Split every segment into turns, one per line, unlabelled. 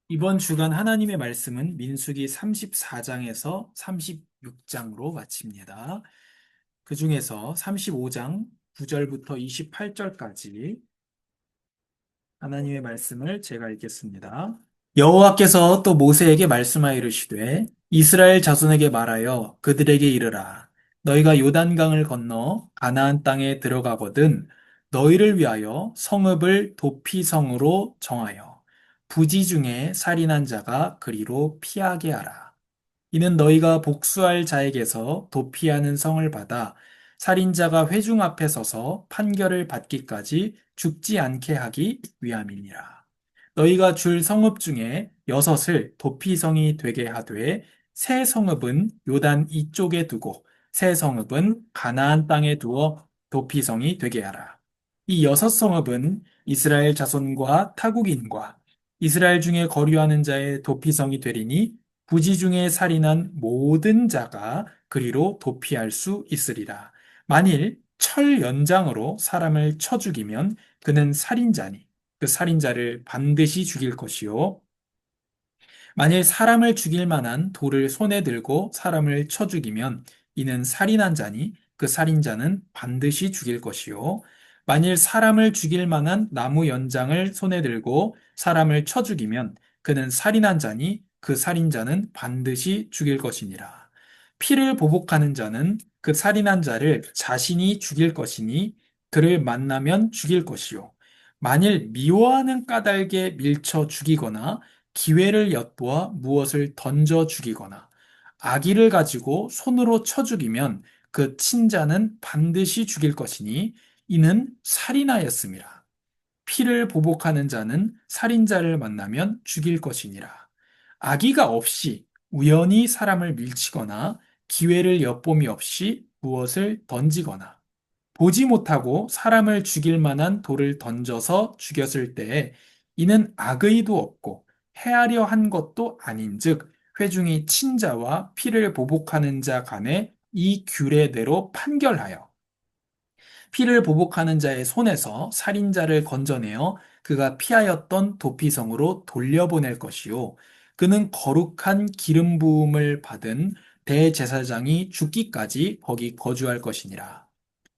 이번 주간 하나님의 말씀은 민수기 34장에서 36장으로 마칩니다. 그 중에서 35장 9절부터 28절까지 하나님의 말씀을 제가 읽겠습니다. 여호와께서 또 모세에게 말씀하여 이르시되 이스라엘 자손에게 말하여 그들에게 이르라. 너희가 요단강을 건너 가나안 땅에 들어가거든 너희를 위하여 성읍을 도피성으로 정하여 부지 중에 살인한 자가 그리로 피하게 하라. 이는 너희가 복수할 자에게서 도피하는 성을 받아 살인자가 회중 앞에 서서 판결을 받기까지 죽지 않게 하기 위함이니라. 너희가 줄 성읍 중에 여섯을 도피성이 되게 하되 새 성읍은 요단 이쪽에 두고 새 성읍은 가나안 땅에 두어 도피성이 되게 하라. 이 여섯 성읍은 이스라엘 자손과 타국인과 이스라엘 중에 거류하는 자의 도피성이 되리니 부지 중에 살인한 모든 자가 그리로 도피할 수 있으리라. 만일 철 연장으로 사람을 쳐 죽이면 그는 살인자니 그 살인자를 반드시 죽일 것이요. 만일 사람을 죽일 만한 돌을 손에 들고 사람을 쳐 죽이면 이는 살인한 자니 그 살인자는 반드시 죽일 것이요. 만일 사람을 죽일 만한 나무 연장을 손에 들고 사람을 쳐 죽이면 그는 살인한 자니 그 살인자는 반드시 죽일 것이니라. 피를 보복하는 자는 그 살인한 자를 자신이 죽일 것이니 그를 만나면 죽일 것이요. 만일 미워하는 까닭에 밀쳐 죽이거나 기회를 엿보아 무엇을 던져 죽이거나 악의를 가지고 손으로 쳐 죽이면 그 친자는 반드시 죽일 것이니 이는 살인하였음이라. 피를 보복하는 자는 살인자를 만나면 죽일 것이니라. 악의가 없이 우연히 사람을 밀치거나 기회를 엿봄이 없이 무엇을 던지거나 보지 못하고 사람을 죽일 만한 돌을 던져서 죽였을 때에 이는 악의도 없고 해하려 한 것도 아닌즉 회중이 친자와 피를 보복하는 자 간에 이 규례대로 판결하여 피를 보복하는 자의 손에서 살인자를 건져내어 그가 피하였던 도피성으로 돌려보낼 것이요 그는 거룩한 기름 부음을 받은 대제사장이 죽기까지 거기 거주할 것이니라.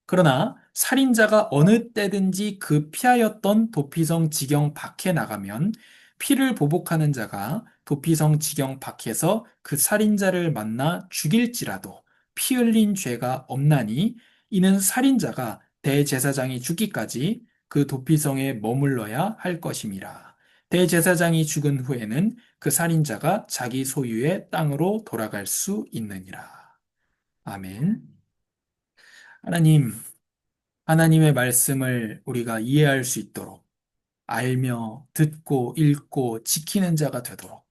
그러나 살인자가 어느 때든지 그 피하였던 도피성 지경 밖에 나가면 피를 보복하는 자가 도피성 지경 밖에서 그 살인자를 만나 죽일지라도 피 흘린 죄가 없나니 이는 살인자가 대제사장이 죽기까지 그 도피성에 머물러야 할 것임이라. 대제사장이 죽은 후에는 그 살인자가 자기 소유의 땅으로 돌아갈 수 있느니라. 아멘. 하나님, 하나님의 말씀을 우리가 이해할 수 있도록 알며 듣고 읽고 지키는 자가 되도록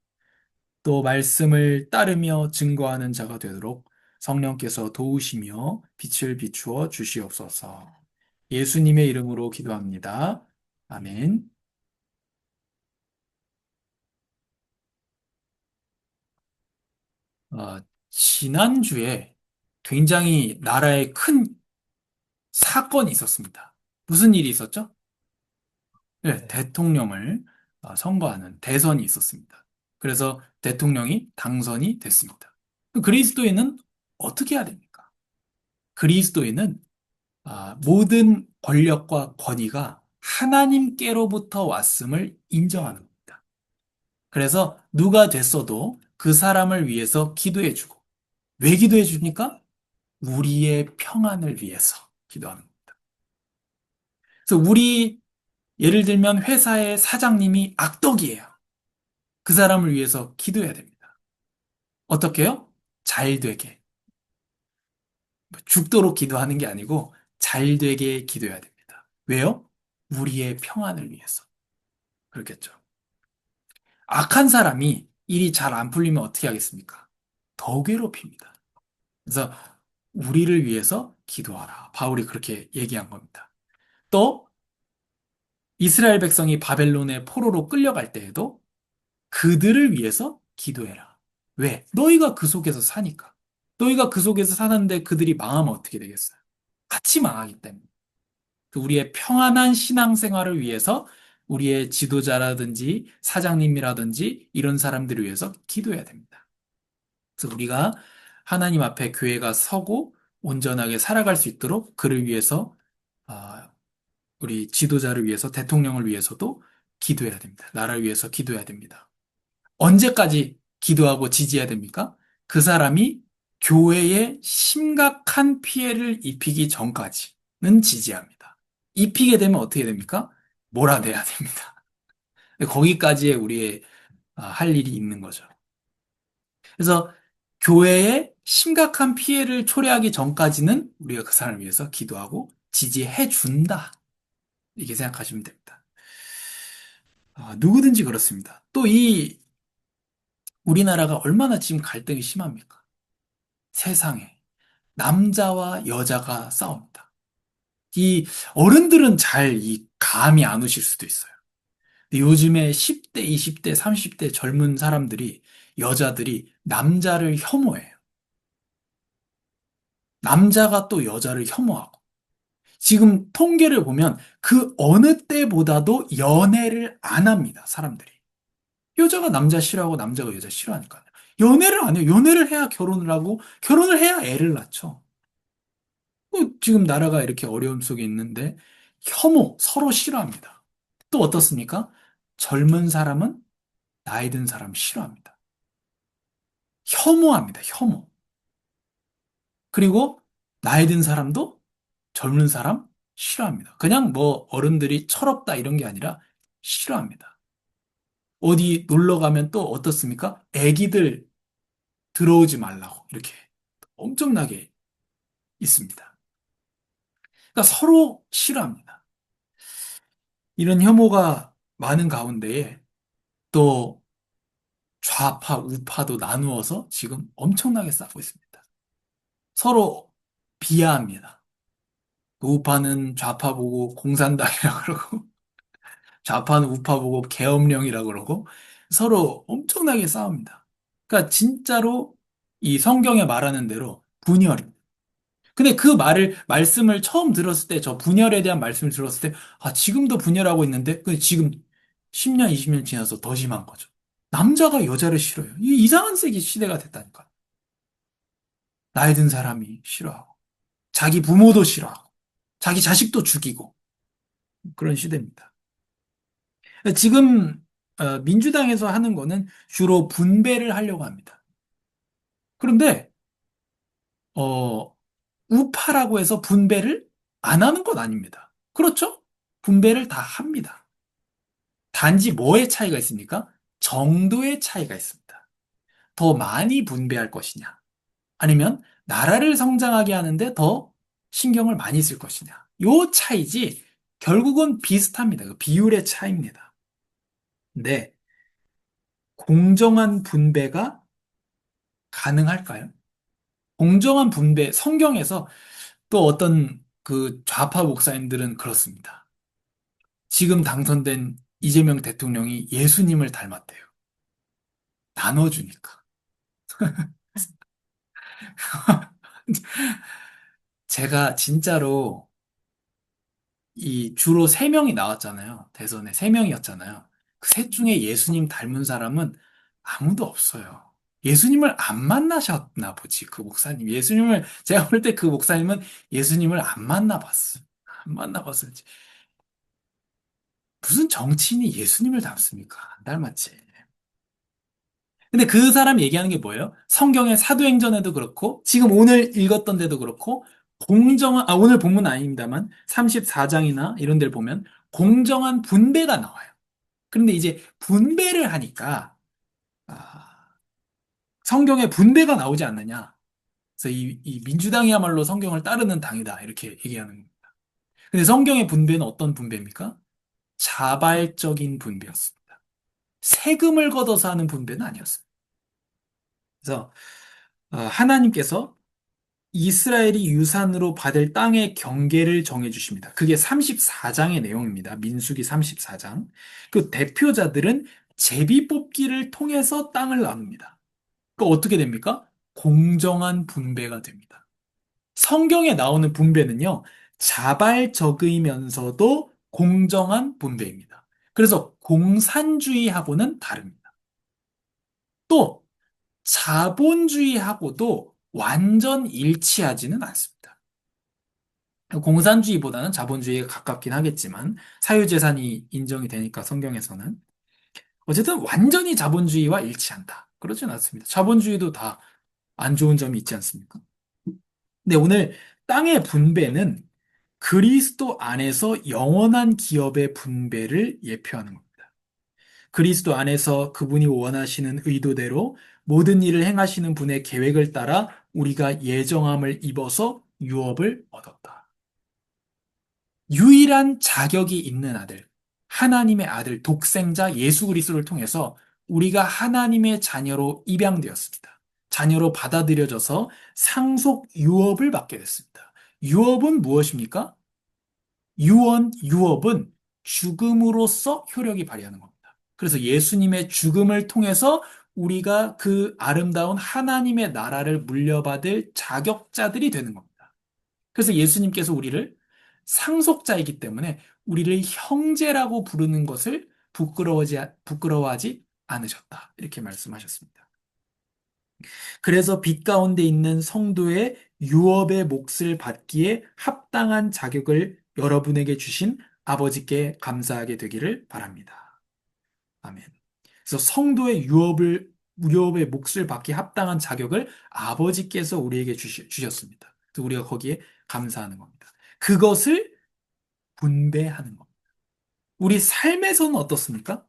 또 말씀을 따르며 증거하는 자가 되도록 성령께서 도우시며 빛을 비추어 주시옵소서. 예수님의 이름으로 기도합니다. 아멘. 어, 지난주에 굉장히 나라에 큰 사건이 있었습니다. 무슨 일이 있었죠? 네, 대통령을 선거하는 대선이 있었습니다. 그래서 대통령이 당선이 됐습니다. 그리스도인은 어떻게 해야 됩니까? 그리스도인은 모든 권력과 권위가 하나님께로부터 왔음을 인정하는 겁니다. 그래서 누가 됐어도 그 사람을 위해서 기도해주고, 왜 기도해줍니까? 우리의 평안을 위해서 기도하는 겁니다. 그래서 예를 들면 회사의 사장님이 악덕이에요. 그 사람을 위해서 기도해야 됩니다. 어떻게요? 잘 되게. 죽도록 기도하는 게 아니고 잘 되게 기도해야 됩니다. 왜요? 우리의 평안을 위해서. 그렇겠죠. 악한 사람이 일이 잘 안 풀리면 어떻게 하겠습니까? 더 괴롭힙니다. 그래서 우리를 위해서 기도하라. 바울이 그렇게 얘기한 겁니다. 또 이스라엘 백성이 바벨론의 포로로 끌려갈 때에도 그들을 위해서 기도해라. 왜? 너희가 그 속에서 사니까. 너희가 그 속에서 사는데 그들이 망하면 어떻게 되겠어요? 같이 망하기 때문에. 그 우리의 평안한 신앙생활을 위해서 우리의 지도자라든지 사장님이라든지 이런 사람들을 위해서 기도해야 됩니다. 그래서 우리가 하나님 앞에 교회가 서고 온전하게 살아갈 수 있도록 그를 위해서 아, 우리 지도자를 위해서 대통령을 위해서도 기도해야 됩니다. 나라를 위해서 기도해야 됩니다. 언제까지 기도하고 지지해야 됩니까? 그 사람이 교회에 심각한 피해를 입히기 전까지는 지지합니다. 입히게 되면 어떻게 됩니까? 몰아내야 됩니다. 거기까지의 우리의 할 일이 있는 거죠. 그래서 교회에 심각한 피해를 초래하기 전까지는 우리가 그 사람을 위해서 기도하고 지지해 준다. 이렇게 생각하시면 됩니다. 누구든지 그렇습니다. 또 우리나라가 얼마나 지금 갈등이 심합니까? 세상에. 남자와 여자가 싸웁니다. 이 어른들은 잘 이 감이 안 오실 수도 있어요. 근데 요즘에 10대, 20대, 30대 젊은 사람들이, 여자들이 남자를 혐오해요. 남자가 또 여자를 혐오하고. 지금 통계를 보면 그 어느 때보다도 연애를 안 합니다, 사람들이. 여자가 남자 싫어하고 남자가 여자 싫어하니까요. 연애를 안 해요. 연애를 해야 결혼을 하고, 결혼을 해야 애를 낳죠. 지금 나라가 이렇게 어려움 속에 있는데, 혐오, 서로 싫어합니다. 또 어떻습니까? 젊은 사람은 나이 든 사람 싫어합니다. 혐오합니다, 혐오. 그리고 나이 든 사람도 젊은 사람 싫어합니다. 그냥 뭐 어른들이 철없다 이런 게 아니라 싫어합니다. 어디 놀러 가면 또 어떻습니까? 애기들 들어오지 말라고 이렇게 엄청나게 있습니다. 그러니까 서로 싫어합니다. 이런 혐오가 많은 가운데에 또 좌파, 우파도 나누어서 지금 엄청나게 싸우고 있습니다. 서로 비하합니다. 우파는 좌파 보고 공산당이라 그러고, 좌파는 우파 보고 계엄령이라 그러고, 서로 엄청나게 싸웁니다. 그러니까 진짜로 이 성경에 말하는 대로 분열입니다. 근데 그 말씀을 처음 들었을 때, 저 분열에 대한 말씀을 들었을 때, 지금도 분열하고 있는데, 근데 지금 10년, 20년 지나서 더 심한 거죠. 남자가 여자를 싫어요. 이 이상한 세기 시대가 됐다니까. 나이 든 사람이 싫어하고, 자기 부모도 싫어하고, 자기 자식도 죽이고, 그런 시대입니다. 지금, 민주당에서 하는 거는 주로 분배를 하려고 합니다. 그런데, 어, 우파라고 해서 분배를 안 하는 건 아닙니다. 그렇죠? 분배를 다 합니다. 단지 뭐의 차이가 있습니까? 정도의 차이가 있습니다. 더 많이 분배할 것이냐, 아니면 나라를 성장하게 하는데 더 신경을 많이 쓸 것이냐. 요 차이지, 결국은 비슷합니다. 그 비율의 차이입니다. 근데, 공정한 분배가 가능할까요? 공정한 분배, 성경에서 또 어떤 그 좌파 목사님들은 그렇습니다. 지금 당선된 이재명 대통령이 예수님을 닮았대요. 나눠주니까. 제가 진짜로 이 주로 세 명이 나왔잖아요. 대선에 세 명이었잖아요. 그 셋 중에 예수님 닮은 사람은 아무도 없어요. 예수님을 안 만나셨나 보지, 그 목사님. 제가 볼 때 그 목사님은 예수님을 안 만나봤어. 안 만나봤을지. 무슨 정치인이 예수님을 닮습니까? 안 닮았지. 근데 그 사람 얘기하는 게 뭐예요? 성경의 사도행전에도 그렇고, 지금 오늘 읽었던 데도 그렇고, 오늘 본문 아닙니다만, 34장이나 이런 데를 보면, 공정한 분배가 나와요. 그런데 이제 분배를 하니까, 아, 성경에 분배가 나오지 않느냐. 그래서 이 민주당이야말로 성경을 따르는 당이다. 이렇게 얘기하는 겁니다. 근데 성경의 분배는 어떤 분배입니까? 자발적인 분배였습니다. 세금을 걷어서 하는 분배는 아니었습니다. 그래서 하나님께서 이스라엘이 유산으로 받을 땅의 경계를 정해 주십니다. 그게 34장의 내용입니다. 민수기 34장. 그 대표자들은 제비 뽑기를 통해서 땅을 나눕니다. 그 어떻게 됩니까? 공정한 분배가 됩니다. 성경에 나오는 분배는요, 자발적이면서도 공정한 분배입니다. 그래서 공산주의하고는 다릅니다. 또 자본주의하고도 완전 일치하지는 않습니다. 공산주의보다는 자본주의에 가깝긴 하겠지만 사유재산이 인정이 되니까 성경에서는 어쨌든 완전히 자본주의와 일치한다. 그렇진 않습니다. 자본주의도 다 안 좋은 점이 있지 않습니까? 근데 오늘 땅의 분배는 그리스도 안에서 영원한 기업의 분배를 예표하는 겁니다. 그리스도 안에서 그분이 원하시는 의도대로 모든 일을 행하시는 분의 계획을 따라 우리가 예정함을 입어서 유업을 얻었다. 유일한 자격이 있는 아들, 하나님의 아들, 독생자 예수 그리스도를 통해서 우리가 하나님의 자녀로 입양되었습니다. 자녀로 받아들여져서 상속 유업을 받게 됐습니다. 유업은 무엇입니까? 유업은 죽음으로써 효력이 발휘하는 겁니다. 그래서 예수님의 죽음을 통해서 우리가 그 아름다운 하나님의 나라를 물려받을 자격자들이 되는 겁니다. 그래서 예수님께서 우리를 상속자이기 때문에 우리를 형제라고 부르는 것을 부끄러워하지 않으셨다. 이렇게 말씀하셨습니다. 그래서 빛 가운데 있는 성도의 유업의 몫을 받기에 합당한 자격을 여러분에게 주신 아버지께 감사하게 되기를 바랍니다. 아멘. 그래서 성도의 유업의 몫을 받기 합당한 자격을 아버지께서 우리에게 주셨습니다. 그래서 우리가 거기에 감사하는 겁니다. 그것을 분배하는 겁니다. 우리 삶에서는 어떻습니까?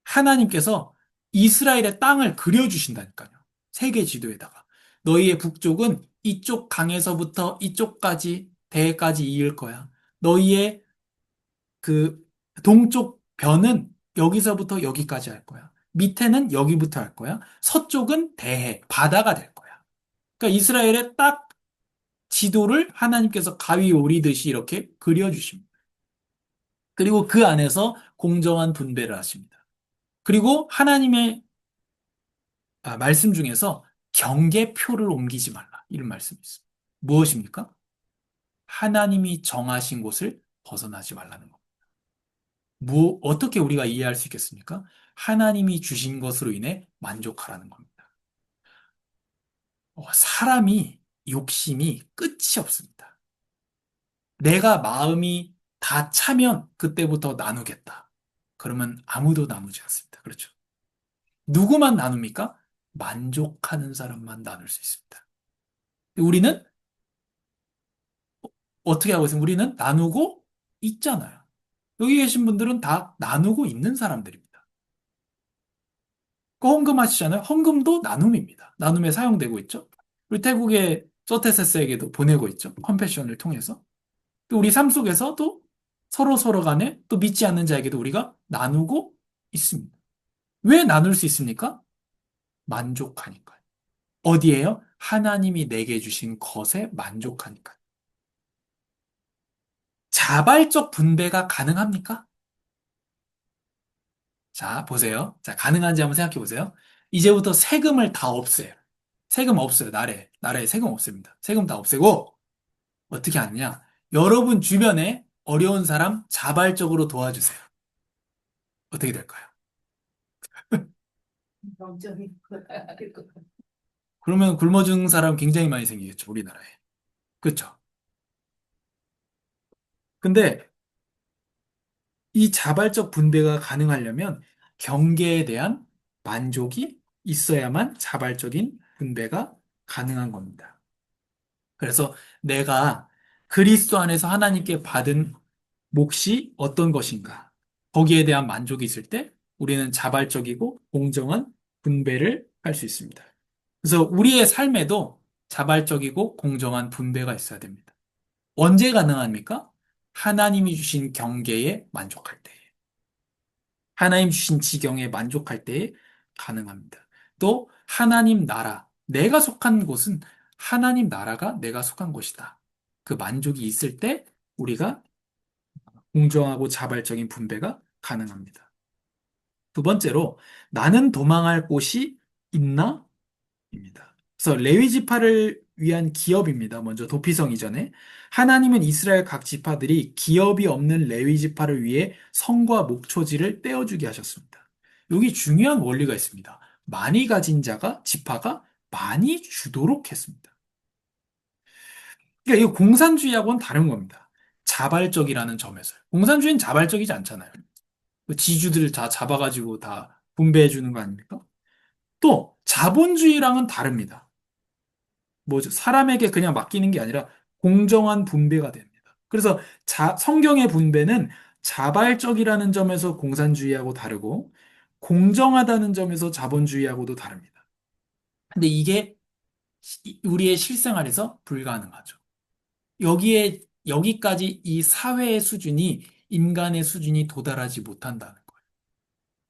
하나님께서 이스라엘의 땅을 그려주신다니까요. 세계 지도에다가. 너희의 북쪽은 이쪽 강에서부터 이쪽까지, 대해까지 이을 거야. 너희의 그 동쪽 변은 여기서부터 여기까지 할 거야. 밑에는 여기부터 할 거야. 서쪽은 대해, 바다가 될 거야. 그러니까 이스라엘의 딱 지도를 하나님께서 가위 오리듯이 이렇게 그려주십니다. 그리고 그 안에서 공정한 분배를 하십니다. 그리고 하나님의 말씀 중에서 경계표를 옮기지 말라. 이런 말씀이 있습니다. 무엇입니까? 하나님이 정하신 곳을 벗어나지 말라는 것. 어떻게 우리가 이해할 수 있겠습니까? 하나님이 주신 것으로 인해 만족하라는 겁니다. 사람이 욕심이 끝이 없습니다. 내가 마음이 다 차면 그때부터 나누겠다. 그러면 아무도 나누지 않습니다. 그렇죠? 누구만 나눕니까? 만족하는 사람만 나눌 수 있습니다. 우리는 어떻게 하고 있습니까? 우리는 나누고 있잖아요. 여기 계신 분들은 다 나누고 있는 사람들입니다. 그 헌금 하시잖아요. 헌금도 나눔입니다. 나눔에 사용되고 있죠. 우리 태국의 서테세스에게도 보내고 있죠. 컴패션을 통해서. 또 우리 삶 속에서도 서로 간에 또 믿지 않는 자에게도 우리가 나누고 있습니다. 왜 나눌 수 있습니까? 만족하니까요. 어디에요? 하나님이 내게 주신 것에 만족하니까요. 자발적 분배가 가능합니까? 자, 보세요. 자, 가능한지 한번 생각해 보세요. 이제부터 세금을 다 없애요. 세금 없어요. 나라에 세금 없습니다. 세금 다 없애고, 어떻게 하느냐? 여러분 주변에 어려운 사람 자발적으로 도와주세요. 어떻게 될까요? 그러면 굶어 죽는 사람 굉장히 많이 생기겠죠, 우리나라에. 그렇죠? 근데 이 자발적 분배가 가능하려면 경계에 대한 만족이 있어야만 자발적인 분배가 가능한 겁니다. 그래서 내가 그리스도 안에서 하나님께 받은 몫이 어떤 것인가? 거기에 대한 만족이 있을 때 우리는 자발적이고 공정한 분배를 할 수 있습니다. 그래서 우리의 삶에도 자발적이고 공정한 분배가 있어야 됩니다. 언제 가능합니까? 하나님이 주신 경계에 만족할 때. 하나님 주신 지경에 만족할 때에 가능합니다. 또 하나님 나라, 내가 속한 곳은 하나님 나라가 내가 속한 곳이다. 그 만족이 있을 때 우리가 공정하고 자발적인 분배가 가능합니다. 두 번째로 나는 도망할 곳이 있나? 입니다. 그래서 레위 지파를 위한 기업입니다. 먼저 도피성 이전에. 하나님은 이스라엘 각 지파들이 기업이 없는 레위 지파를 위해 성과 목초지를 떼어주게 하셨습니다. 여기 중요한 원리가 있습니다. 많이 가진 자가, 지파가 많이 주도록 했습니다. 그러니까 이 공산주의하고는 다른 겁니다. 자발적이라는 점에서요. 공산주의는 자발적이지 않잖아요. 그 지주들을 다 잡아가지고 다 분배해 주는 거 아닙니까? 또 자본주의랑은 다릅니다. 뭐죠? 사람에게 그냥 맡기는 게 아니라 공정한 분배가 됩니다. 그래서 성경의 분배는 자발적이라는 점에서 공산주의하고 다르고 공정하다는 점에서 자본주의하고도 다릅니다. 근데 이게 우리의 실생활에서 불가능하죠. 여기까지 이 사회의 수준이 인간의 수준이 도달하지 못한다는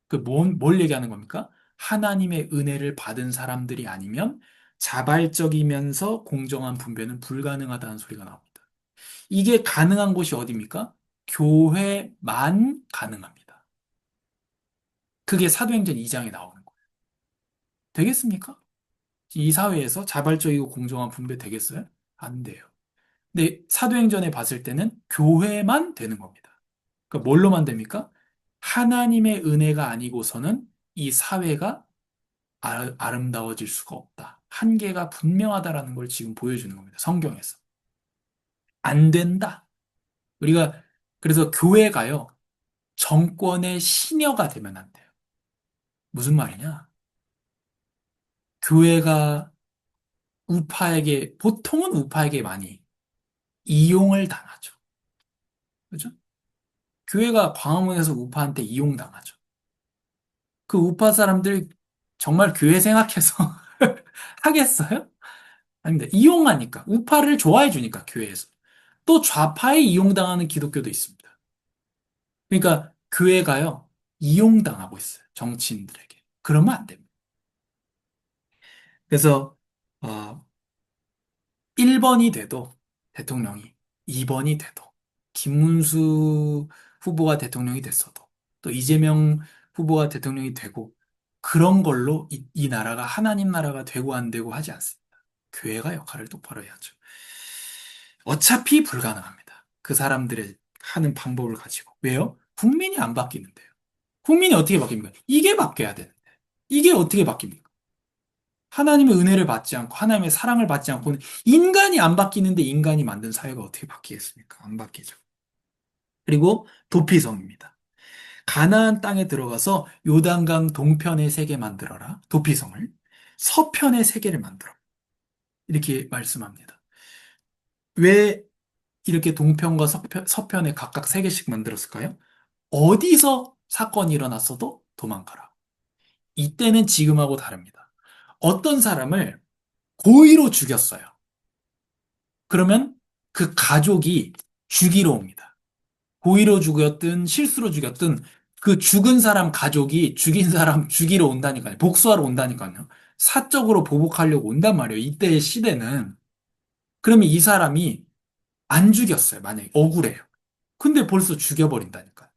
거예요. 뭘 얘기하는 겁니까? 하나님의 은혜를 받은 사람들이 아니면 자발적이면서 공정한 분배는 불가능하다는 소리가 나옵니다. 이게 가능한 곳이 어디입니까? 교회만 가능합니다. 그게 사도행전 2장에 나오는 거예요. 되겠습니까? 이 사회에서 자발적이고 공정한 분배 되겠어요? 안 돼요. 근데 사도행전에 봤을 때는 교회만 되는 겁니다. 그러니까 뭘로만 됩니까? 하나님의 은혜가 아니고서는 이 사회가 아름다워질 수가 없다. 한계가 분명하다라는 걸 지금 보여주는 겁니다. 성경에서. 안 된다. 우리가 그래서 교회가요. 정권의 시녀가 되면 안 돼요. 무슨 말이냐? 교회가 보통은 우파에게 많이 이용을 당하죠. 그죠? 교회가 광화문에서 우파한테 이용당하죠. 그 우파 사람들 정말 교회 생각해서 하겠어요? 아닙니다. 이용하니까. 우파를 좋아해 주니까, 교회에서. 또 좌파에 이용당하는 기독교도 있습니다. 그러니까 교회가요, 이용당하고 있어요. 정치인들에게. 그러면 안 됩니다. 그래서, 어, 1번이 돼도 대통령이, 2번이 돼도, 김문수 후보가 대통령이 됐어도, 또 이재명 후보가 대통령이 되고, 그런 걸로 이 나라가 하나님 나라가 되고 안 되고 하지 않습니다. 교회가 역할을 똑바로 해야죠. 어차피 불가능합니다. 그 사람들의 하는 방법을 가지고. 왜요? 국민이 안 바뀌는데요. 국민이 어떻게 바뀝니까? 이게 바뀌어야 되는데. 이게 어떻게 바뀝니까? 하나님의 은혜를 받지 않고 하나님의 사랑을 받지 않고는 인간이 안 바뀌는데 인간이 만든 사회가 어떻게 바뀌겠습니까? 안 바뀌죠. 그리고 도피성입니다. 가나안 땅에 들어가서 요단강 동편의 세계 만들어라. 도피성을. 서편의 세계를 만들어. 이렇게 말씀합니다. 왜 이렇게 동편과 서편에 각각 세 개씩 만들었을까요? 어디서 사건이 일어났어도 도망가라. 이때는 지금하고 다릅니다. 어떤 사람을 고의로 죽였어요. 그러면 그 가족이 죽이러 옵니다. 고의로 죽였든 실수로 죽였든 그 죽은 사람 가족이 죽인 사람 죽이러 온다니까요. 복수하러 온다니까요. 사적으로 보복하려고 온단 말이에요. 이때의 시대는. 그러면 이 사람이 안 죽였어요. 만약에 억울해요. 근데 벌써 죽여버린다니까요.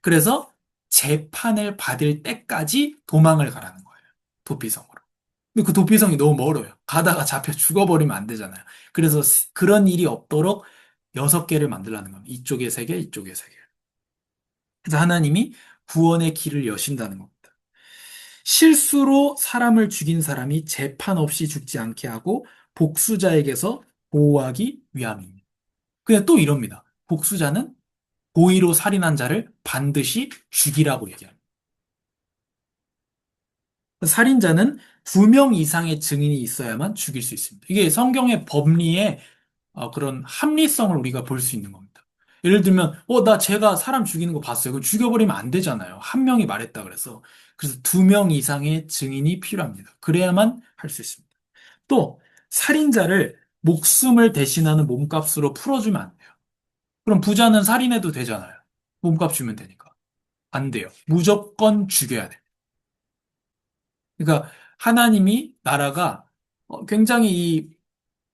그래서 재판을 받을 때까지 도망을 가라는 거예요. 도피성으로. 근데 그 도피성이 너무 멀어요. 가다가 잡혀 죽어버리면 안 되잖아요. 그래서 그런 일이 없도록 6개를 만들라는 겁니다. 이쪽에 3개, 이쪽에 3개. 그래서 하나님이 구원의 길을 여신다는 겁니다. 실수로 사람을 죽인 사람이 재판 없이 죽지 않게 하고 복수자에게서 보호하기 위함입니다. 근데 또 이럽니다. 복수자는 고의로 살인한 자를 반드시 죽이라고 얘기합니다. 살인자는 2명 이상의 증인이 있어야만 죽일 수 있습니다. 이게 성경의 법리에 그런 합리성을 우리가 볼 수 있는 겁니다. 예를 들면, 나 제가 사람 죽이는 거 봤어요. 그럼 죽여버리면 안 되잖아요. 한 명이 말했다 그래서. 그래서 2명 이상의 증인이 필요합니다. 그래야만 할 수 있습니다. 또, 살인자를 목숨을 대신하는 몸값으로 풀어주면 안 돼요. 그럼 부자는 살인해도 되잖아요. 몸값 주면 되니까. 안 돼요. 무조건 죽여야 돼요. 그러니까 하나님이 나라가 굉장히 이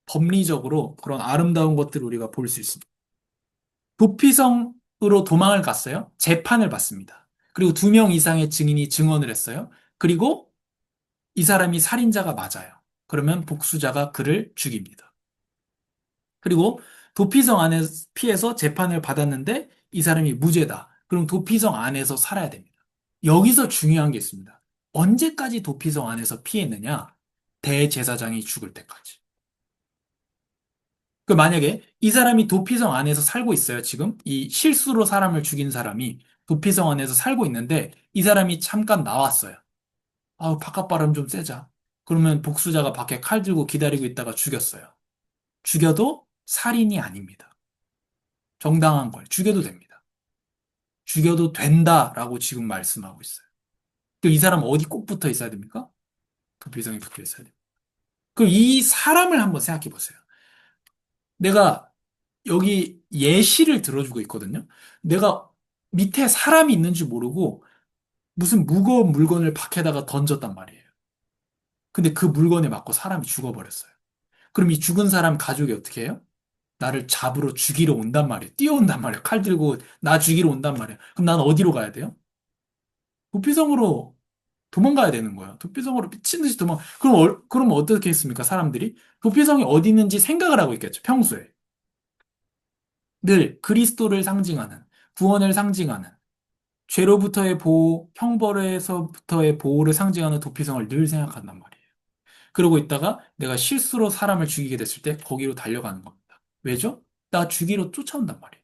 법리적으로 그런 아름다운 것들을 우리가 볼 수 있습니다. 도피성으로 도망을 갔어요. 재판을 받습니다. 그리고 2명 이상의 증인이 증언을 했어요. 그리고 이 사람이 살인자가 맞아요. 그러면 복수자가 그를 죽입니다. 그리고 도피성 안에 피해서 재판을 받았는데 이 사람이 무죄다. 그럼 도피성 안에서 살아야 됩니다. 여기서 중요한 게 있습니다. 언제까지 도피성 안에서 피했느냐? 대제사장이 죽을 때까지. 그 만약에 이 사람이 도피성 안에서 살고 있어요, 지금. 이 실수로 사람을 죽인 사람이 도피성 안에서 살고 있는데 이 사람이 잠깐 나왔어요. 아우, 바깥 바람 좀 쐬자. 그러면 복수자가 밖에 칼 들고 기다리고 있다가 죽였어요. 죽여도 살인이 아닙니다. 정당한 걸 죽여도 됩니다. 죽여도 된다라고 지금 말씀하고 있어요. 그 이 사람 어디 꼭 붙어 있어야 됩니까? 도피성에 붙어 있어야 돼요. 그 이 사람을 한번 생각해 보세요. 내가 여기 예시를 들어주고 있거든요. 내가 밑에 사람이 있는 줄 모르고 무슨 무거운 물건을 밖에다가 던졌단 말이에요. 근데 그 물건에 맞고 사람이 죽어버렸어요. 그럼 이 죽은 사람 가족이 어떻게 해요? 나를 잡으러 죽이러 온단 말이에요. 뛰어온단 말이에요. 칼 들고 나 죽이러 온단 말이에요. 그럼 난 어디로 가야 돼요? 도피성으로 도망가야 되는 거예요. 도피성으로 미친 듯이 그럼 어떻게 했습니까? 사람들이? 도피성이 어디 있는지 생각을 하고 있겠죠. 평소에. 늘 그리스도를 상징하는, 구원을 상징하는, 죄로부터의 보호, 형벌에서부터의 보호를 상징하는 도피성을 늘 생각한단 말이에요. 그러고 있다가 내가 실수로 사람을 죽이게 됐을 때 거기로 달려가는 겁니다. 왜죠? 나 죽이러 쫓아온단 말이에요.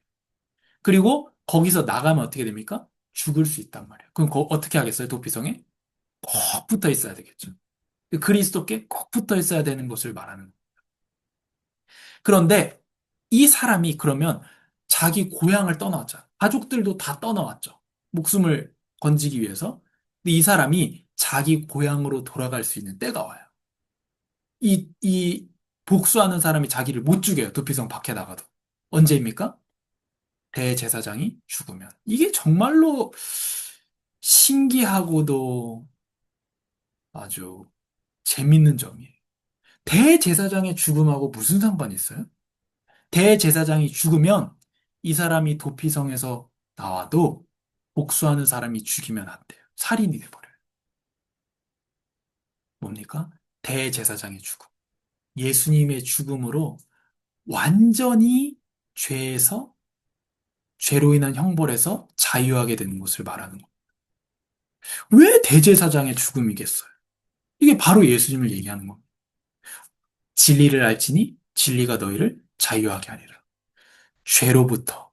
그리고 거기서 나가면 어떻게 됩니까? 죽을 수 있단 말이에요. 그럼 어떻게 하겠어요? 도피성에? 꼭 붙어 있어야 되겠죠. 그리스도께 꼭 붙어 있어야 되는 것을 말하는 거예요. 그런데 이 사람이 그러면 자기 고향을 떠나왔죠. 가족들도 다 떠나왔죠. 목숨을 건지기 위해서. 근데 이 사람이 자기 고향으로 돌아갈 수 있는 때가 와요. 이 복수하는 사람이 자기를 못 죽여요. 도피성 밖에 나가도. 언제입니까? 대제사장이 죽으면. 이게 정말로 신기하고도 아주 재밌는 점이에요. 대제사장의 죽음하고 무슨 상관이 있어요? 대제사장이 죽으면 이 사람이 도피성에서 나와도 복수하는 사람이 죽이면 안 돼요. 살인이 돼버려요. 뭡니까? 대제사장의 죽음. 예수님의 죽음으로 완전히 죄에서, 죄로 인한 형벌에서 자유하게 되는 것을 말하는 거예요. 왜 대제사장의 죽음이겠어요? 이게 바로 예수님을 얘기하는 겁니다. 진리를 알지니 진리가 너희를 자유하게 하리라. 죄로부터,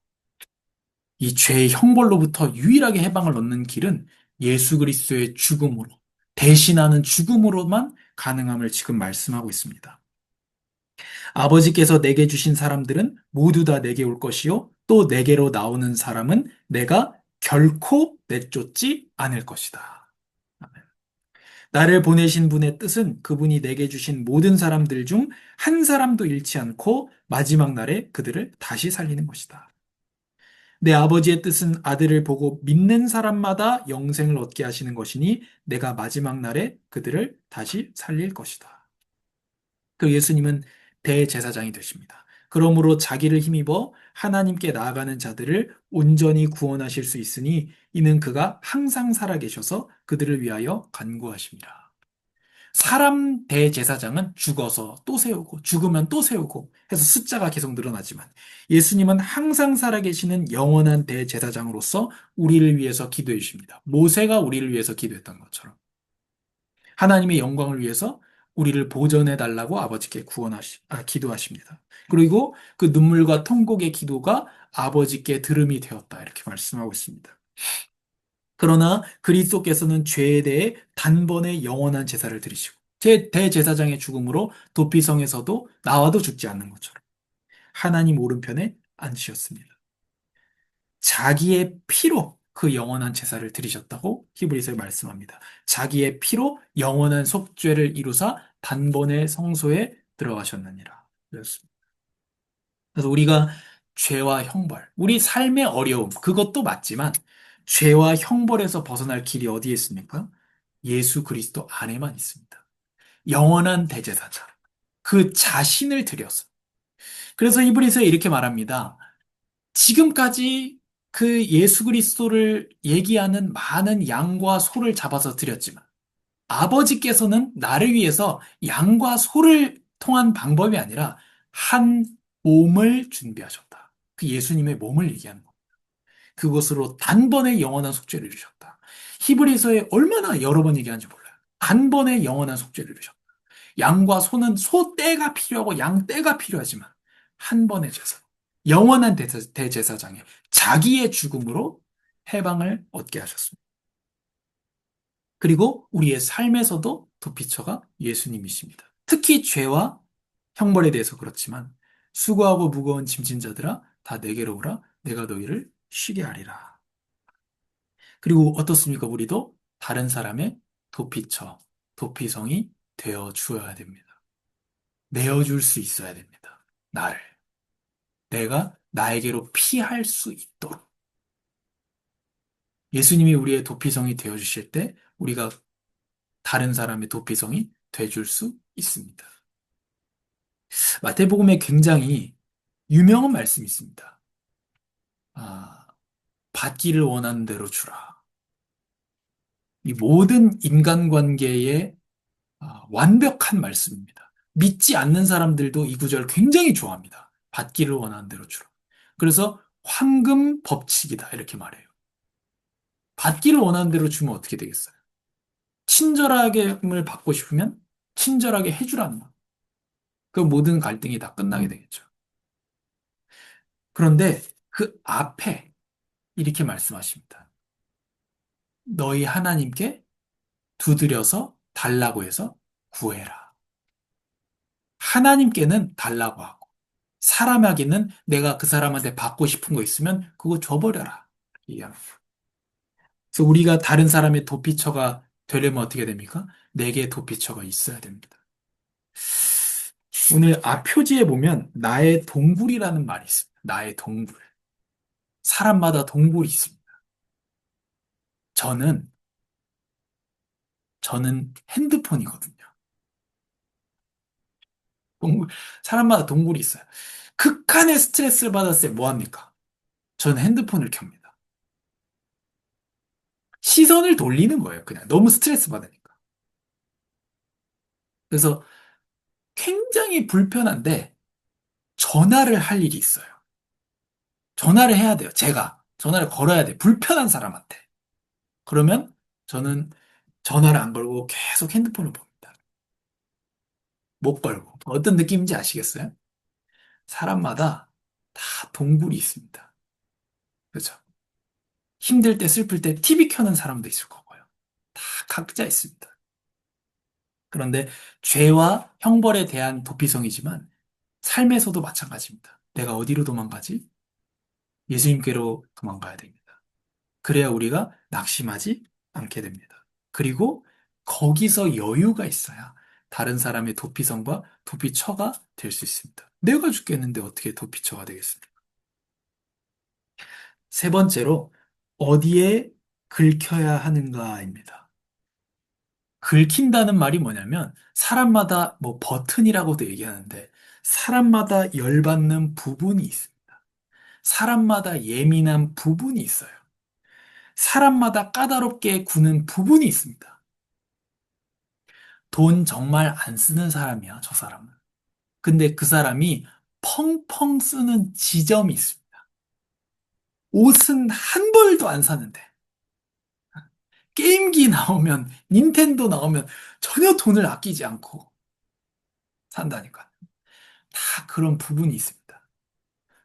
이 죄의 형벌로부터 유일하게 해방을 얻는 길은 예수 그리스도의 죽음으로, 대신하는 죽음으로만 가능함을 지금 말씀하고 있습니다. 아버지께서 내게 주신 사람들은 모두 다 내게 올 것이요. 또 내게로 나오는 사람은 내가 결코 내쫓지 않을 것이다. 아멘. 나를 보내신 분의 뜻은 그분이 내게 주신 모든 사람들 중 한 사람도 잃지 않고 마지막 날에 그들을 다시 살리는 것이다. 내 아버지의 뜻은 아들을 보고 믿는 사람마다 영생을 얻게 하시는 것이니 내가 마지막 날에 그들을 다시 살릴 것이다. 그 예수님은 대제사장이 되십니다. 그러므로 자기를 힘입어 하나님께 나아가는 자들을 온전히 구원하실 수 있으니 이는 그가 항상 살아계셔서 그들을 위하여 간구하십니다. 사람 대제사장은 죽어서 또 세우고 죽으면 또 세우고 해서 숫자가 계속 늘어나지만 예수님은 항상 살아계시는 영원한 대제사장으로서 우리를 위해서 기도해 주십니다. 모세가 우리를 위해서 기도했던 것처럼 하나님의 영광을 위해서 우리를 보전해 달라고 아버지께 기도하십니다. 그리고 그 눈물과 통곡의 기도가 아버지께 들음이 되었다 이렇게 말씀하고 있습니다. 그러나 그리스도께서는 죄에 대해 단번에 영원한 제사를 드리시고 제 대제사장의 죽음으로 도피성에서도 나와도 죽지 않는 것처럼 하나님 오른편에 앉으셨습니다. 자기의 피로 그 영원한 제사를 드리셨다고 히브리서에 말씀합니다. 자기의 피로 영원한 속죄를 이루사 단번에 성소에 들어가셨느니라. 그렇습니다. 그래서 우리가 죄와 형벌, 우리 삶의 어려움, 그것도 맞지만 죄와 형벌에서 벗어날 길이 어디에 있습니까? 예수 그리스도 안에만 있습니다. 영원한 대제사장. 그 자신을 들여서. 그래서 히브리서에 이렇게 말합니다. 지금까지 그 예수 그리스도를 얘기하는 많은 양과 소를 잡아서 드렸지만 아버지께서는 나를 위해서 양과 소를 통한 방법이 아니라 한 몸을 준비하셨다. 그 예수님의 몸을 얘기하는 거. 그것으로 단번에 영원한 속죄를 이루셨다. 히브리서에 얼마나 여러 번 얘기하는지 몰라요. 단번에 영원한 속죄를 이루셨다. 양과 소는 소 떼가 필요하고 양 떼가 필요하지만 한 번의 제사, 영원한 대제사장에 자기의 죽음으로 해방을 얻게 하셨습니다. 그리고 우리의 삶에서도 도피처가 예수님이십니다. 특히 죄와 형벌에 대해서 그렇지만 수고하고 무거운 짐진 자들아 다 내게로 오라 내가 너희를 쉬게 하리라. 그리고 어떻습니까? 우리도 다른 사람의 도피처, 도피성이 되어 주어야 됩니다. 내어줄 수 있어야 됩니다. 나를. 내가 나에게로 피할 수 있도록. 예수님이 우리의 도피성이 되어 주실 때 우리가 다른 사람의 도피성이 되줄 수 있습니다. 마태복음에 굉장히 유명한 말씀이 있습니다. 아, 받기를 원하는 대로 주라. 이 모든 인간관계의 완벽한 말씀입니다. 믿지 않는 사람들도 이 구절 굉장히 좋아합니다. 받기를 원하는 대로 주라. 그래서 황금 법칙이다 이렇게 말해요. 받기를 원하는 대로 주면 어떻게 되겠어요? 친절하게을 받고 싶으면 친절하게 해주라는 거. 그 모든 갈등이 다 끝나게 되겠죠. 그런데 그 앞에 이렇게 말씀하십니다. 너희 하나님께 두드려서 달라고 해서 구해라. 하나님께는 달라고 하고 사람에게는 내가 그 사람한테 받고 싶은 거 있으면 그거 줘버려라. 얘기합니다. 그래서 우리가 다른 사람의 도피처가 되려면 어떻게 됩니까? 내게 도피처가 있어야 됩니다. 오늘 앞 표지에 보면 나의 동굴이라는 말이 있습니다. 나의 동굴. 사람마다 동굴이 있습니다. 저는 저는 핸드폰이거든요. 동굴, 사람마다 동굴이 있어요. 극한의 스트레스를 받았을 때 뭐 합니까? 저는 핸드폰을 켭니다. 시선을 돌리는 거예요, 그냥. 너무 스트레스 받으니까. 그래서 굉장히 불편한데 전화를 할 일이 있어요. 전화를 해야 돼요, 제가. 전화를 걸어야 돼요. 불편한 사람한테. 그러면 저는 전화를 안 걸고 계속 핸드폰을 봅니다. 못 걸고. 어떤 느낌인지 아시겠어요? 사람마다 다 동굴이 있습니다. 그렇죠? 힘들 때, 슬플 때 TV 켜는 사람도 있을 거고요. 다 각자 있습니다. 그런데 죄와 형벌에 대한 도피성이지만 삶에서도 마찬가지입니다. 내가 어디로 도망가지? 예수님께로 도망가야 됩니다. 그래야 우리가 낙심하지 않게 됩니다. 그리고 거기서 여유가 있어야 다른 사람의 도피성과 도피처가 될 수 있습니다. 내가 죽겠는데 어떻게 도피처가 되겠습니까? 세 번째로 어디에 긁혀야 하는가입니다. 긁힌다는 말이 뭐냐면 사람마다 뭐 버튼이라고도 얘기하는데 사람마다 열받는 부분이 있습니다. 사람마다 예민한 부분이 있어요. 사람마다 까다롭게 구는 부분이 있습니다. 돈 정말 안 쓰는 사람이야, 저 사람은. 근데 그 사람이 펑펑 쓰는 지점이 있습니다. 옷은 한 벌도 안 사는데 게임기 나오면 닌텐도 나오면 전혀 돈을 아끼지 않고 산다니까. 다 그런 부분이 있습니다.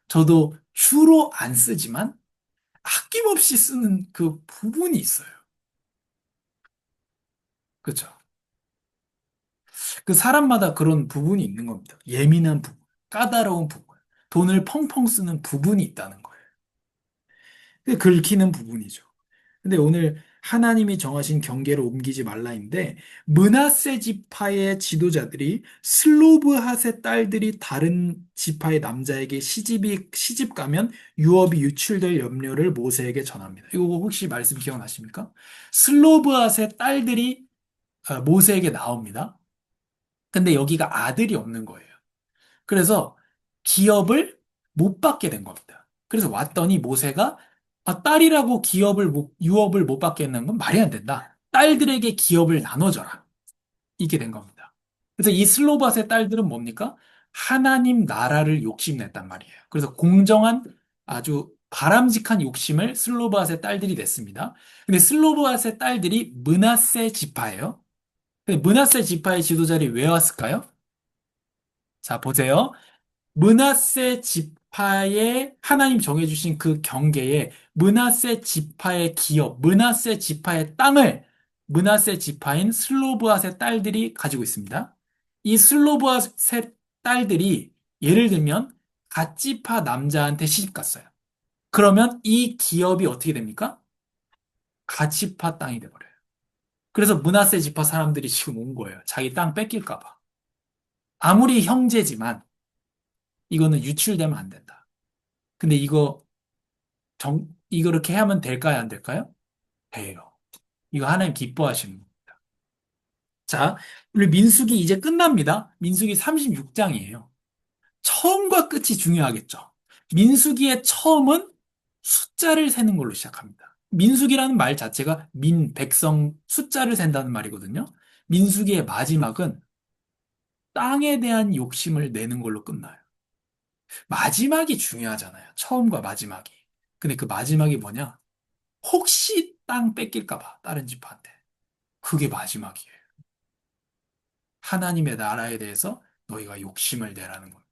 저도 주로 안 쓰지만 아낌없이 쓰는 그 부분이 있어요. 그렇죠? 그 사람마다 그런 부분이 있는 겁니다. 예민한 부분, 까다로운 부분, 돈을 펑펑 쓰는 부분이 있다는 거예요. 그게 긁히는 부분이죠. 근데 오늘 하나님이 정하신 경계로 옮기지 말라인데 므낫세 지파의 지도자들이 슬로브핫의 딸들이 다른 지파의 남자에게 시집 가면 유업이 유출될 염려를 모세에게 전합니다. 이거 혹시 말씀 기억나십니까? 슬로브핫의 딸들이 모세에게 나옵니다. 근데 여기가 아들이 없는 거예요. 그래서 기업을 못 받게 된 겁니다. 그래서 왔더니 모세가 딸이라고 기업을 유업을 못 받게 했는 건 말이 안 된다. 딸들에게 기업을 나눠줘라. 이게 된 겁니다. 그래서 이 슬로밧의 딸들은 뭡니까? 하나님 나라를 욕심냈단 말이에요. 그래서 공정한 아주 바람직한 욕심을 슬로밧의 딸들이 냈습니다. 근데 슬로밧의 딸들이 므낫세 지파예요. 근데 므낫세 지파의 지도자들이 왜 왔을까요? 자, 보세요. 므낫세 지파의 하나님 정해주신 그 경계에 므낫세 지파의 기업, 므낫세 지파의 땅을 므낫세 지파인 슬로브앗의 딸들이 가지고 있습니다. 이 슬로브앗의 딸들이 예를 들면 갓지파 남자한테 시집 갔어요. 그러면 이 기업이 어떻게 됩니까? 갓지파 땅이 돼버려요. 그래서 므낫세 지파 사람들이 지금 온 거예요. 자기 땅 뺏길까 봐. 아무리 형제지만 이거는 유출되면 안 된다. 근데 이거 이렇게 하면 될까요? 안 될까요? 돼요. 이거 하나님 기뻐하시는 거. 자, 우리 민수기 이제 끝납니다. 민수기 36장이에요. 처음과 끝이 중요하겠죠. 민수기의 처음은 숫자를 세는 걸로 시작합니다. 민수기라는 말 자체가 백성, 숫자를 센다는 말이거든요. 민수기의 마지막은 땅에 대한 욕심을 내는 걸로 끝나요. 마지막이 중요하잖아요. 처음과 마지막이. 근데 그 마지막이 뭐냐? 혹시 땅 뺏길까 봐, 다른 집한테. 그게 마지막이에요. 하나님의 나라에 대해서 너희가 욕심을 내라는 겁니다.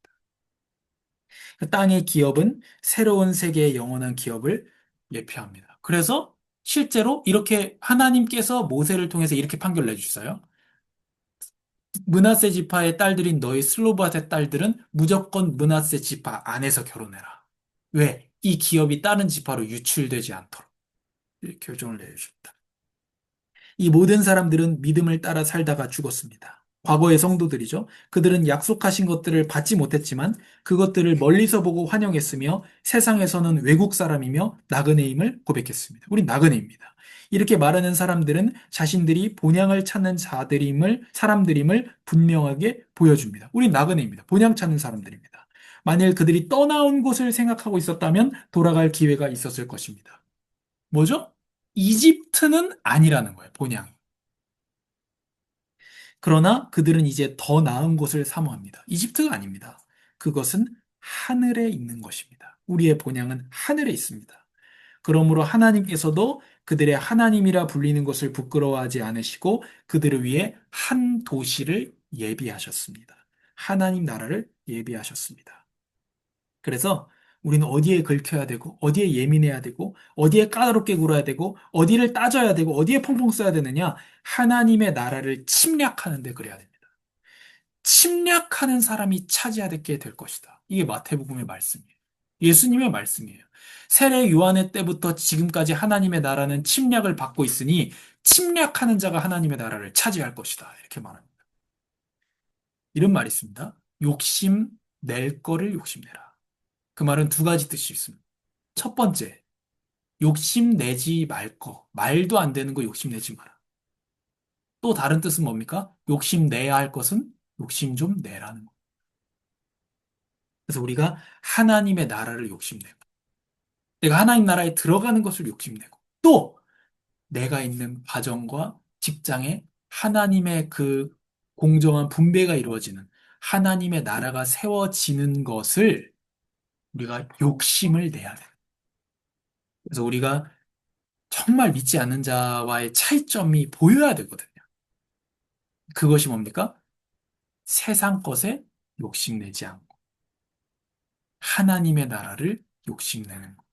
그 땅의 기업은 새로운 세계의 영원한 기업을 예표합니다. 그래서 실제로 이렇게 하나님께서 모세를 통해서 이렇게 판결을 내주셨어요. 므낫세 지파의 딸들인 너희 슬로밧의 딸들은 무조건 므낫세 지파 안에서 결혼해라. 왜? 이 기업이 다른 지파로 유출되지 않도록 이렇게 결정을 내주셨다. 이 모든 사람들은 믿음을 따라 살다가 죽었습니다. 과거의 성도들이죠. 그들은 약속하신 것들을 받지 못했지만 그것들을 멀리서 보고 환영했으며 세상에서는 외국 사람이며 나그네임을 고백했습니다. 우린 나그네입니다. 이렇게 말하는 사람들은 자신들이 본향을 찾는 사람들임을 분명하게 보여줍니다. 우린 나그네입니다. 본향 찾는 사람들입니다. 만일 그들이 떠나온 곳을 생각하고 있었다면 돌아갈 기회가 있었을 것입니다. 뭐죠? 이집트는 아니라는 거예요, 본향이. 그러나 그들은 이제 더 나은 곳을 사모합니다. 이집트가 아닙니다. 그것은 하늘에 있는 것입니다. 우리의 본향은 하늘에 있습니다. 그러므로 하나님께서도 그들의 하나님이라 불리는 것을 부끄러워하지 않으시고 그들을 위해 한 도시를 예비하셨습니다. 하나님 나라를 예비하셨습니다. 그래서 우리는 어디에 긁혀야 되고, 어디에 예민해야 되고, 어디에 까다롭게 굴어야 되고, 어디를 따져야 되고, 어디에 펑펑 써야 되느냐? 하나님의 나라를 침략하는 데 그래야 됩니다. 침략하는 사람이 차지하게 될 것이다. 이게 마태복음의 말씀이에요. 예수님의 말씀이에요. 세례 요한의 때부터 지금까지 하나님의 나라는 침략을 받고 있으니 침략하는 자가 하나님의 나라를 차지할 것이다. 이렇게 말합니다. 이런 말이 있습니다. 욕심 낼 거를 욕심내라. 그 말은 두 가지 뜻이 있습니다. 첫 번째, 욕심내지 말 거. 말도 안 되는 거 욕심내지 마라. 또 다른 뜻은 뭡니까? 욕심내야 할 것은 욕심 좀 내라는 거. 그래서 우리가 하나님의 나라를 욕심내고, 내가 하나님 나라에 들어가는 것을 욕심내고, 또 내가 있는 가정과 직장에 하나님의 그 공정한 분배가 이루어지는 하나님의 나라가 세워지는 것을 우리가 욕심을 내야 돼요. 그래서 우리가 정말 믿지 않는 자와의 차이점이 보여야 되거든요. 그것이 뭡니까? 세상 것에 욕심내지 않고 하나님의 나라를 욕심내는 것.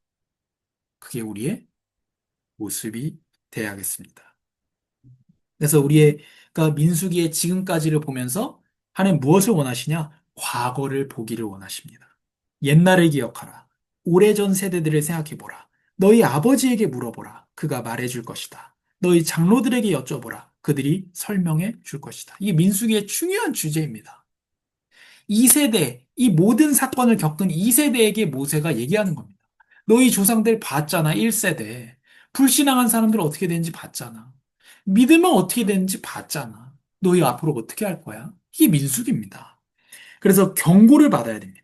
그게 우리의 모습이 돼야겠습니다. 그래서 우리가 민수기의 지금까지를 보면서 하나님 무엇을 원하시냐? 과거를 보기를 원하십니다. 옛날을 기억하라. 오래전 세대들을 생각해보라. 너희 아버지에게 물어보라. 그가 말해줄 것이다. 너희 장로들에게 여쭤보라. 그들이 설명해 줄 것이다. 이게 민수기의 중요한 주제입니다. 2세대, 이 모든 사건을 겪은 2세대에게 모세가 얘기하는 겁니다. 너희 조상들 봤잖아, 1세대. 불신앙한 사람들 어떻게 되는지 봤잖아. 믿으면 어떻게 되는지 봤잖아. 너희 앞으로 어떻게 할 거야? 이게 민수기입니다. 그래서 경고를 받아야 됩니다.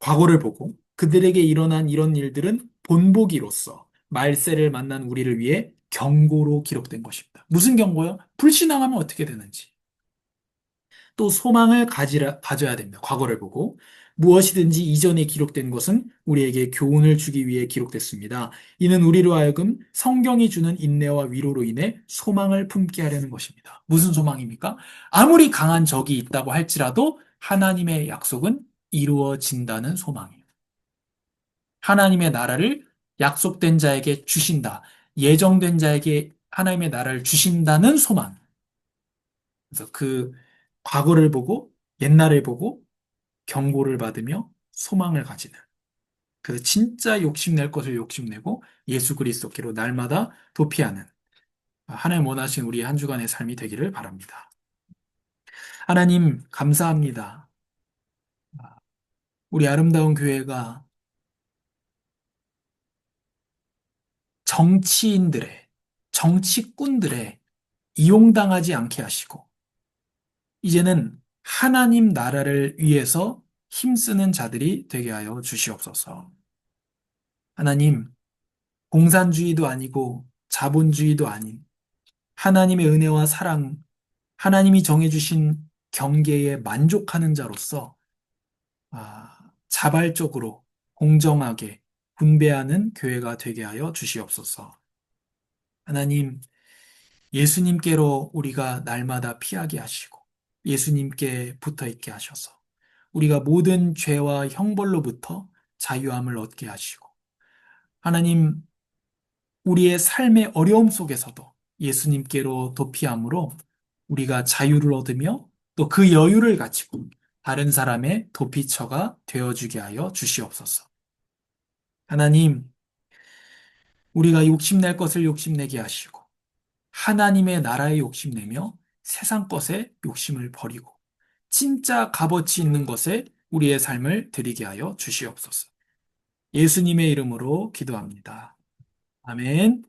과거를 보고 그들에게 일어난 이런 일들은 본보기로서 말세를 만난 우리를 위해 경고로 기록된 것입니다. 무슨 경고요? 불신앙하면 어떻게 되는지. 또 소망을 가져야 됩니다. 과거를 보고. 무엇이든지 이전에 기록된 것은 우리에게 교훈을 주기 위해 기록됐습니다. 이는 우리로 하여금 성경이 주는 인내와 위로로 인해 소망을 품게 하려는 것입니다. 무슨 소망입니까? 아무리 강한 적이 있다고 할지라도 하나님의 약속은 이루어진다는 소망이에요. 하나님의 나라를 약속된 자에게 주신다. 예정된 자에게 하나님의 나라를 주신다는 소망. 그래서 그 과거를 보고 옛날을 보고 경고를 받으며 소망을 가지는. 그래서 진짜 욕심낼 것을 욕심내고 예수 그리스도께로 날마다 도피하는 하나님 원하신 우리 한 주간의 삶이 되기를 바랍니다. 하나님 감사합니다. 우리 아름다운 교회가 정치인들의 정치꾼들의 이용당하지 않게 하시고 이제는 하나님 나라를 위해서 힘쓰는 자들이 되게 하여 주시옵소서. 하나님, 공산주의도 아니고 자본주의도 아닌 하나님의 은혜와 사랑, 하나님이 정해주신 경계에 만족하는 자로서 자발적으로 공정하게 분배하는 교회가 되게 하여 주시옵소서. 하나님, 예수님께로 우리가 날마다 피하게 하시고 예수님께 붙어 있게 하셔서 우리가 모든 죄와 형벌로부터 자유함을 얻게 하시고 하나님, 우리의 삶의 어려움 속에서도 예수님께로 도피함으로 우리가 자유를 얻으며 또 그 여유를 가지고 다른 사람의 도피처가 되어주게 하여 주시옵소서. 하나님, 우리가 욕심낼 것을 욕심내게 하시고 하나님의 나라에 욕심내며 세상 것에 욕심을 버리고 진짜 값어치 있는 것에 우리의 삶을 드리게 하여 주시옵소서. 예수님의 이름으로 기도합니다. 아멘.